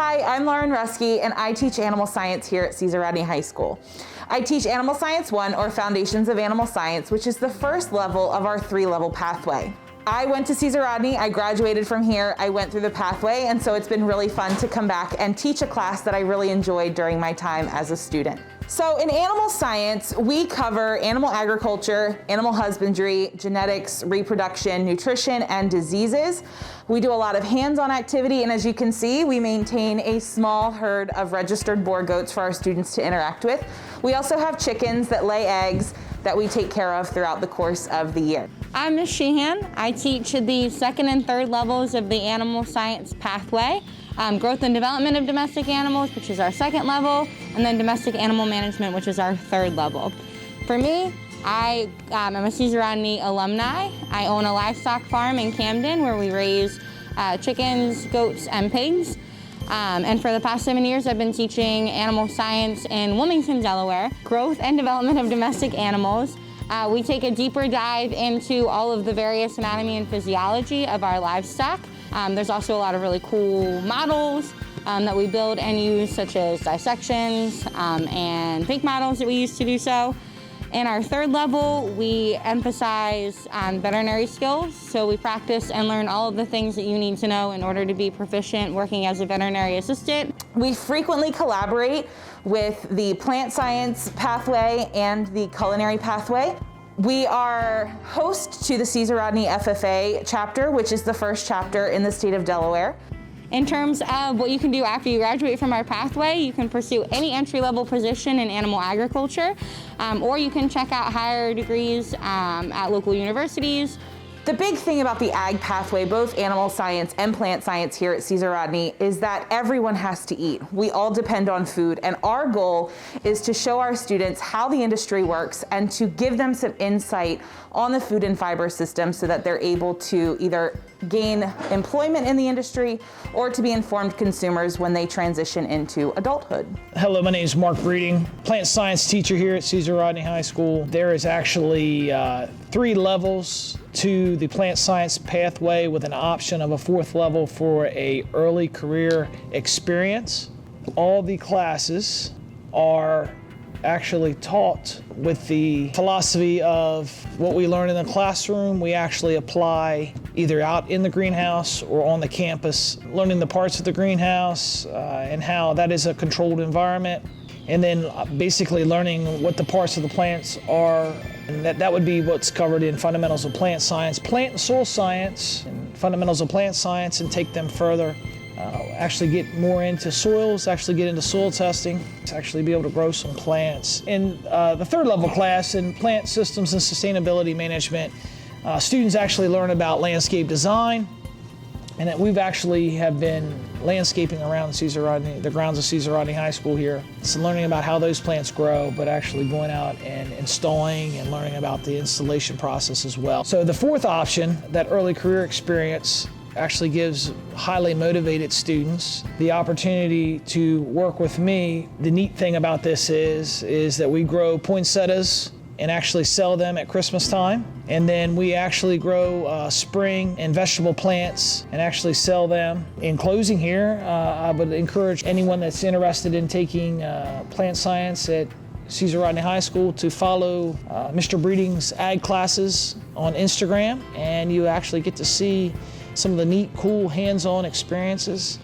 Hi, I'm Lauren Ruskey, and I teach animal science here at Cesar Rodney High School. I teach Animal Science 1, or Foundations of Animal Science, which is the first level of our 3-level pathway. I went to Cesar Rodney, I graduated from here, I went through the pathway, and so it's been really fun to come back and teach a class that I really enjoyed during my time as a student. So in animal science, we cover animal agriculture, animal husbandry, genetics, reproduction, nutrition, and diseases. We do a lot of hands-on activity, and as you can see, we maintain a small herd of registered boar goats for our students to interact with. We also have chickens that lay eggs that we take care of throughout the course of the year. I'm Ms. Sheahan. I teach the second and third levels of the animal science pathway. Growth and development of domestic animals, which is our second level, and then domestic animal management, which is our third level. For me, I'm a Cesar Rodney alumni. I own a livestock farm in Camden where we raise chickens, goats, and pigs. And for the past 7 years, I've been teaching animal science in Wilmington, Delaware. Growth and development of domestic animals. We take a deeper dive into all of the various anatomy and physiology of our livestock. There's also a lot of really cool models that we build and use, such as dissections and fake models that we use to do so. In our third level, we emphasize on veterinary skills. So we practice and learn all of the things that you need to know in order to be proficient working as a veterinary assistant. We frequently collaborate with the plant science pathway and the culinary pathway. We are host to the Cesar Rodney FFA chapter, which is the first chapter in the state of Delaware. In terms of what you can do after you graduate from our pathway, you can pursue any entry-level position in animal agriculture, or you can check out higher degrees at local universities. The big thing about the ag pathway, both animal science and plant science here at Cesar Rodney, is that everyone has to eat. We all depend on food, and our goal is to show our students how the industry works and to give them some insight on the food and fiber system so that they're able to either gain employment in the industry or to be informed consumers when they transition into adulthood. Hello, my name is Mark Breeding, plant science teacher here at Cesar Rodney High School. There is actually 3 levels to the plant science pathway with an option of a 4th level for a early career experience. All the classes are actually taught with the philosophy of what we learn in the classroom, we actually apply either out in the greenhouse or on the campus, learning the parts of the greenhouse and how that is a controlled environment, and then basically learning what the parts of the plants are. And that would be what's covered in fundamentals of plant science, plant and soil science, and fundamentals of plant science, and take them further. Actually get more into soils, actually get into soil testing, to actually be able to grow some plants. In the 3rd level class in plant systems and sustainability management, students actually learn about landscape design, and that we've actually have been landscaping around Cesar Rodney, the grounds of Cesar Rodney High School here. So learning about how those plants grow, but actually going out and installing and learning about the installation process as well. So the 4th option, that early career experience, actually gives highly motivated students the opportunity to work with me. The neat thing about this is that we grow poinsettias and actually sell them at Christmas time. And then we actually grow spring and vegetable plants and actually sell them. In closing here, I would encourage anyone that's interested in taking plant science at Cesar Rodney High School to follow Mr. Breeding's ag classes on Instagram, and you actually get to see some of the neat, cool, hands-on experiences.